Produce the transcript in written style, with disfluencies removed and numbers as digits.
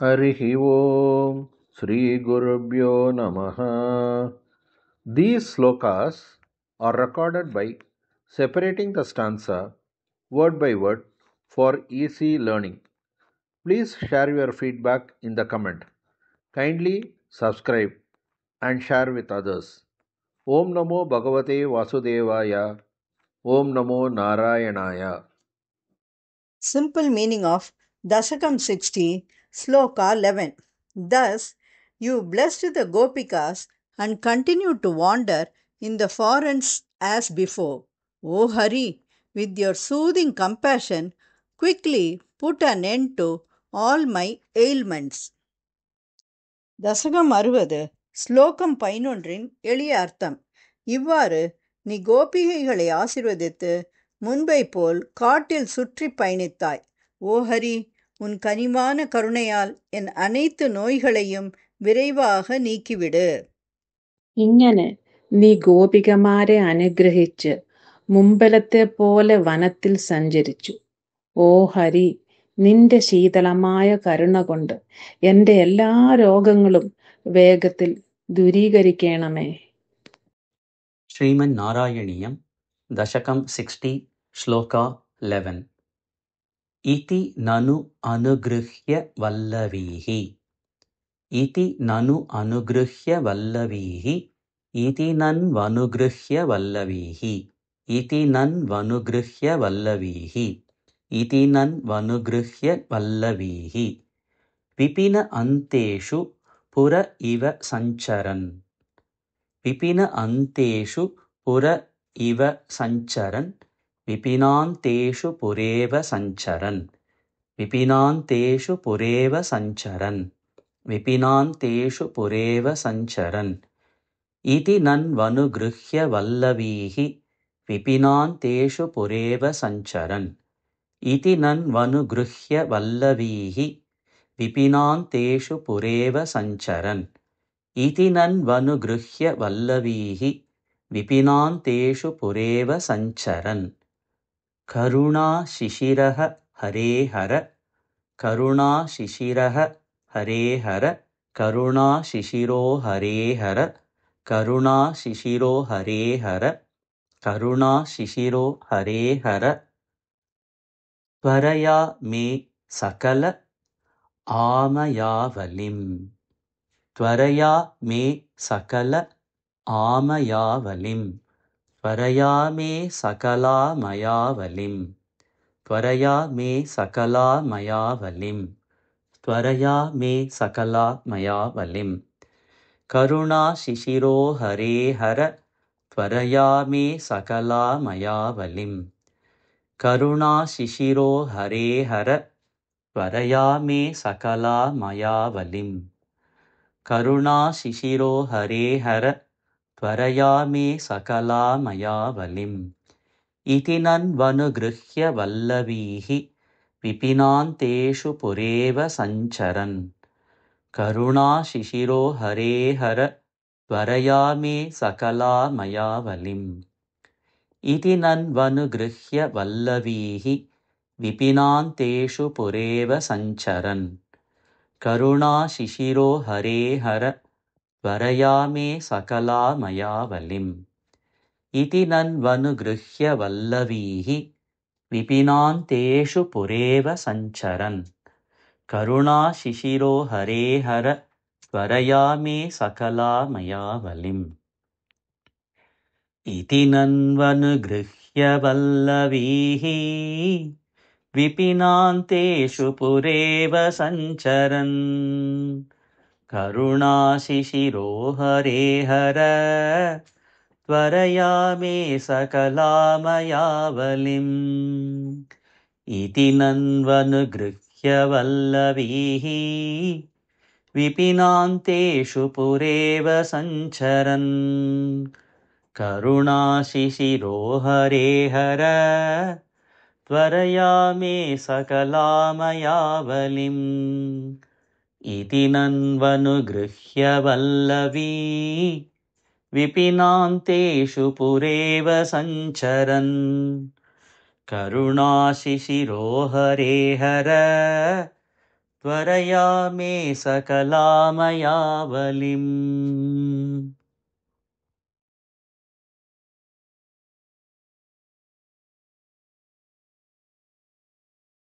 Harihi Om Sri Gurubhyo Namaha. These slokas are recorded by separating the stanza word by word for easy learning. Please share your feedback in the comment. Kindly subscribe and share with others. Om Namo Bhagavate Vasudevaya. Om Namo Narayanaya. Simple meaning of Dashakam 60, Sloka 11. Thus, you blessed the Gopikas and continued to wander in the forests as before. O Hari, with your soothing compassion, quickly put an end to all my ailments. தசகம் 60 ஸ்லோகம் 11 எளிய அர்த்தம். இவ்வாறு நீ கோபிகைகளை ஆசீர்வதித்து முன்பை போல் காட்டில் சுற்றி பயணித்தாய். ஓ ஹரி, உன் கனிவான கருணையால் என் அனைத்து நோய்களையும் விரைவாக നീക്കിവിട്. ഇങ്ങനെ നീ ഗോപികമാരെ അനുഗ്രഹിച്ച് മുമ്പലത്തെപ്പോലെ വനത്തിൽ സഞ്ചരിച്ചു. ഓ ഹരി, നിന്റെ ശീതളമായ കരുണ കൊണ്ട് എന്റെ എല്ലാ രോഗങ്ങളും വേഗത്തിൽ ദൂരീകരിക്കണമേ. Sriman Narayaniam, Dashakam 60, Shloka 11. Iti nanu anugrihya vallavihi. Iti nanu anugrihya vallavihi. Iti nan vanugrihya vallavihi. Iti nan vanugrihya vallavihi. Iti nan vanugrihya vallavihi. Vipina anteshu pura iva sancharan. Vipina anteshu pura iva sancharan. Vipinanteshu pureva sancharan. Vipinanteshu pureva sancharan. Vipinanteshu pureva sancharan. Iti nan vanugrihya vallavihi. Vipinanteshu pureva sancharan. Iti nan vanugrihya vallavihi. Vipinanteshu pureva sancharan. Iti nan vanugrihya vallavihi. Vipinanteshu pureva sancharan. Karuna shishiraha hare hara. Karuna shishiraha hare hara. Karuna shishiro hare hara. Karuna shishiro hare hara. Karuna shishiro hare hara. Tvaraya me sakala आमयावलिं. त्वरया मे सकल आमयावलिं. त्वरया मे सकलामयावलिं. त्वरया मे सकलामयावलिं. त्वरया मे सकलामयावलिं. करुणाशिशिरो हरे हर. त्वरया मे सकलामयावलिं. करुणाशिशिरो हरे हर. त्वरया मे सकलामयावलिं. करुणाशिशिरो हरे हर. त्वरया मे सकलामयावलिम्. इति नन्वनुगृह्य वल्लवीः विपिनान्तेषु पुरेव सञ्चरन्. करुणाशिशिरो हरे हर. त्वरया मे सकलामयावलिम्. इति नन्वनुगृह्य वल्लवीः विपिनान्तेषु पुरेव सञ्चरन्. करुणाशिशिरो हरे हर. त्वरया मे सकलामयावलिम्. इति नन्वनुगृह्य वल्लवीः विपिनान्तेषु पुरेव सञ्चरन्. करुणाशिशिरो हरे हर. त्वरया मे सकलामयावलिम्. इति नन्वनुगृह्य वल्लवीः विपिनान्तेषु पुरेव सञ्चरन्. करुणाशिशिरो हरे हर. त्वरया मे सकलामयावलिम्. इति नन्वनुगृह्य वल्लवीः विपिनान्तेषु पुरेव सञ्चरन्. करुणाशिशिरो हरे हर. त्वरया मे सकलामयावलिम्. इति नन्वनुगृह्य वल्लवी विपिनान्तेषु पुरेव सञ्चरन्. करुणाशिशिरो हरे हर. त्वरया मे सकलामयावलिम्